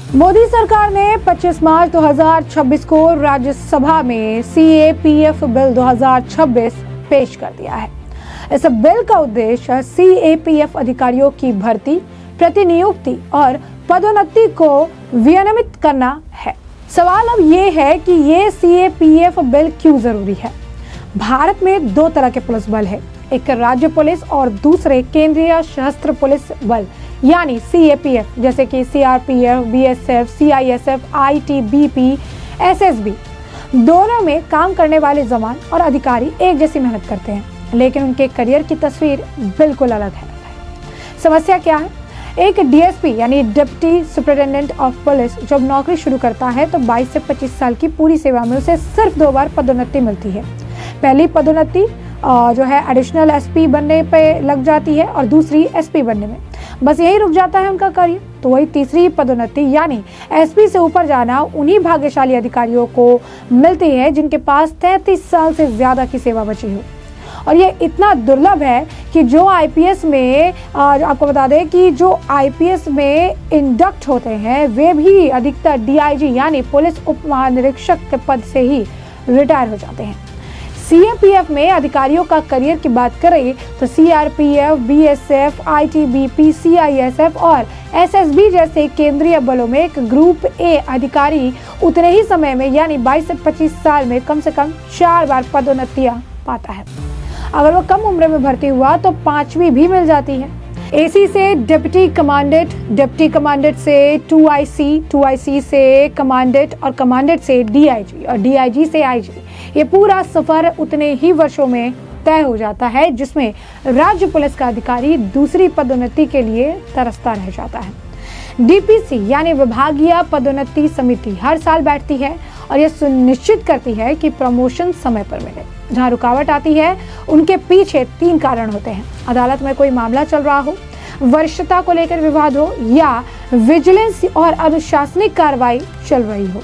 मोदी सरकार ने 25 मार्च 2026 को राज्यसभा में सीएपीएफ बिल 2026 पेश कर दिया है। इस बिल का उद्देश्य सीएपीएफ अधिकारियों की भर्ती, प्रतिनियुक्ति और पदोन्नति को विनियमित करना है। सवाल अब ये है कि ये सीएपीएफ बिल क्यों जरूरी है। भारत में दो तरह के पुलिस बल है, एक राज्य पुलिस और दूसरे केंद्रीय सशस्त्र पुलिस बल यानी सीएपीएफ, जैसे कि CRPF, BSF, CISF, ITBP, SSB. दोनों में काम करने वाले जवान और अधिकारी एक जैसी मेहनत करते हैं, लेकिन उनके करियर की तस्वीर बिल्कुल अलग है। समस्या क्या है? एक डीएसपी यानी डिप्टी सुपरिटेंडेंट ऑफ पुलिस जब नौकरी शुरू करता है तो 22 से 25 साल की पूरी सेवा में उसे सिर्फ 2 बार पदोन्नति मिलती है। पहली पदोन्नति जो है एडिशनल एसपी बनने पे लग जाती है और दूसरी एसपी बनने में। बस यही रुक जाता है उनका करियर। तो वही तीसरी पदोन्नति यानी एसपी से ऊपर जाना उन्हीं भाग्यशाली अधिकारियों को मिलती है जिनके पास 33 साल से ज्यादा की सेवा बची हो। और ये इतना दुर्लभ है कि जो आईपीएस में आपको बता दें कि जो आईपीएस में इंडक्ट होते हैं वे भी अधिकतर डीआईजी यानी पुलिस उप महानिरीक्षक के पद से ही रिटायर हो जाते हैं। सीएपीएफ में अधिकारियों का करियर की बात करें तो सीआरपीएफ, बीएसएफ, आईटीबीपी, सीआईएसएफ और एसएसबी जैसे केंद्रीय बलों में एक ग्रुप ए अधिकारी उतने ही समय में यानी 22 से 25 साल में कम से कम 4 बार पदोन्नतियां पाता है। अगर वो कम उम्र में भर्ती हुआ तो 5वीं भी मिल जाती है। एसी से डिप्टी कमांडेंट, डिप्टी कमांडेंट से 2IC, 2IC से कमांडेंट और कमांडेंट से डीआईजी और डीआईजी से आईजी। ये पूरा सफर उतने ही वर्षों में तय हो जाता है जिसमें राज्य पुलिस का अधिकारी दूसरी पदोन्नति के लिए तरसता रह जाता है। डीपीसी यानी विभागीय पदोन्नति समिति हर साल बैठती है और यह सुनिश्चित करती है कि प्रमोशन समय पर मिले। जहां रुकावट आती है उनके पीछे 3 कारण होते हैं। अदालत में कोई मामला चल रहा हो, वरिष्ठता को लेकर विवाद हो या विजिलेंस और अनुशासनिक कार्रवाई चल रही हो।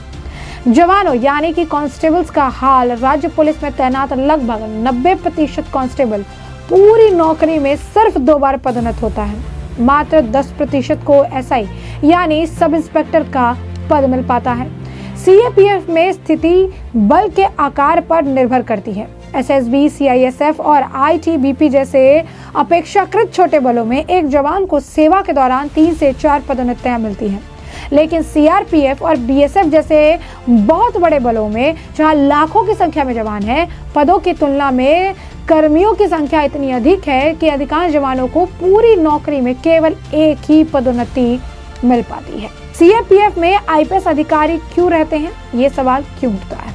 जवानों यानी कि कांस्टेबल्स का हाल, राज्य पुलिस में तैनात लगभग 90% कांस्टेबल पूरी नौकरी में सिर्फ 2 बार पदोन्नत होता है। मात्र 10% को एसआई यानी सब इंस्पेक्टर का पद मिल पाता है। सीएपीएफ में स्थिति बल के आकार पर निर्भर करती है। एसएसबी, सीआईएसएफ और आईटीबीपी जैसे अपेक्षाकृत छोटे बलों में एक जवान को सेवा के दौरान 3 से 4 पदोन्नतियां मिलती हैं। लेकिन सीआरपीएफ और बीएसएफ जैसे बहुत बड़े बलों में जहां लाखों की संख्या में जवान हैं, पदों की तुलना में कर्मियों की संख्या इतनी अधिक है कि अधिकांश जवानों को पूरी नौकरी में केवल एक ही पदोन्नति मिल पाती है। सीएपीएफ में आईपीएस अधिकारी क्यों रहते हैं, ये सवाल क्यों उठता है?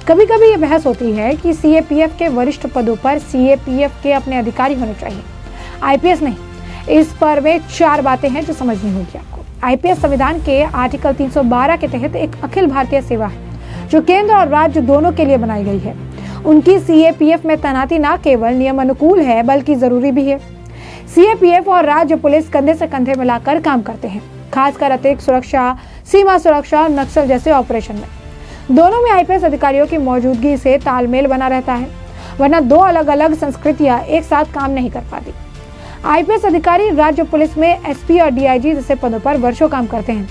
कभी कभी ये बहस होती है कि सीएपीएफ के वरिष्ठ पदों पर सीएपीएफ के अपने अधिकारी होने चाहिए, आईपीएस नहीं। इस पर में 4 बातें हैं जो समझनी होगी आपको। आईपीएस संविधान के आर्टिकल 312 के तहत एक अखिल भारतीय सेवा है जो केंद्र और राज्य दोनों के लिए बनाई गई है। उनकी सीएपीएफ में तैनाती न केवल नियम अनुकूल है बल्कि जरूरी भी है। सीएपीएफ और राज्य पुलिस कंधे से कंधे मिलाकर काम करते हैं, खासकर अतिरिक्त सुरक्षा, सीमा सुरक्षा और नक्सल जैसे ऑपरेशन में। दोनों में आईपीएस अधिकारियों की मौजूदगी से तालमेल बना रहता है, वरना 2 अलग अलग संस्कृतियां एक साथ काम नहीं कर पाती। आईपीएस अधिकारी राज्य पुलिस में एसपी और डीआईजी जैसे पदों पर वर्षों काम करते हैं।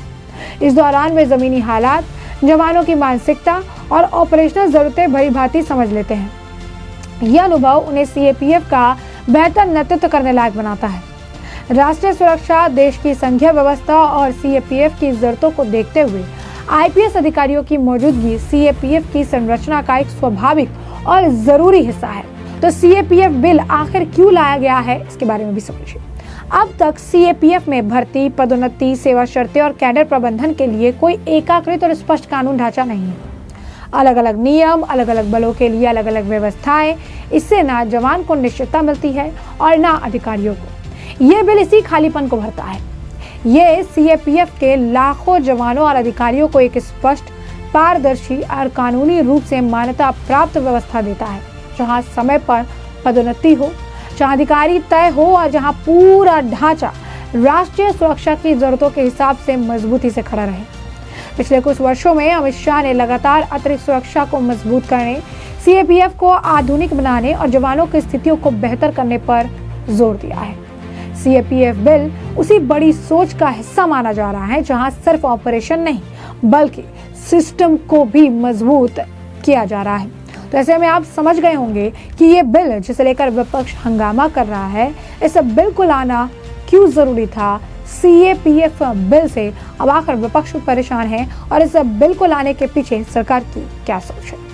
इस दौरान वे जमीनी हालात, जवानों की मानसिकता और ऑपरेशनल जरूरतें भली भांति समझ लेते हैं। यह अनुभव उन्हें सीएपीएफ का बेहतर नेतृत्व करने लायक बनाता है। राष्ट्रीय सुरक्षा, देश की संघीय व्यवस्था और सीएपीएफ की जरूरतों को देखते हुए आईपीएस अधिकारियों की मौजूदगी सीएपीएफ की संरचना का एक स्वाभाविक और जरूरी हिस्सा है। तो सीएपीएफ बिल आखिर क्यों लाया गया है, इसके बारे में भी समझिए। अब तक सीएपीएफ में भर्ती, पदोन्नति, सेवा शर्तें और कैडर प्रबंधन के लिए कोई एकीकृत और स्पष्ट कानून ढांचा नहीं है। अलग अलग नियम, अलग अलग बलों के लिए अलग अलग व्यवस्थाएं। इससे ना जवान को निश्चितता मिलती है और ना अधिकारियों को। ये बिल इसी खालीपन को भरता है। ये सीएपीएफ के लाखों जवानों और अधिकारियों को एक स्पष्ट, पारदर्शी और कानूनी रूप से मान्यता प्राप्त व्यवस्था देता है, जहां समय पर पदोन्नति हो, जहां अधिकारी तय हो और जहां पूरा ढांचा राष्ट्रीय सुरक्षा की जरूरतों के हिसाब से मजबूती से खड़ा रहे। पिछले कुछ वर्षों में अमित शाह ने लगातार अतिरिक्त सुरक्षा को मजबूत करने, सीएपीएफ को आधुनिक बनाने और जवानों की स्थितियों को बेहतर करने पर जोर दिया है। सीएपीएफ बिल उसी बड़ी सोच का हिस्सा माना जा रहा है जहां सिर्फ ऑपरेशन नहीं बल्कि सिस्टम को भी मजबूत किया जा रहा है। तो ऐसे में आप समझ गए होंगे कि ये बिल जिसे लेकर विपक्ष हंगामा कर रहा है, इस बिल को लाना क्यों जरूरी था। सीएपीएफ बिल से अब आखिर विपक्ष परेशान है और इस बिल को लाने के पीछे सरकार की क्या सोच है।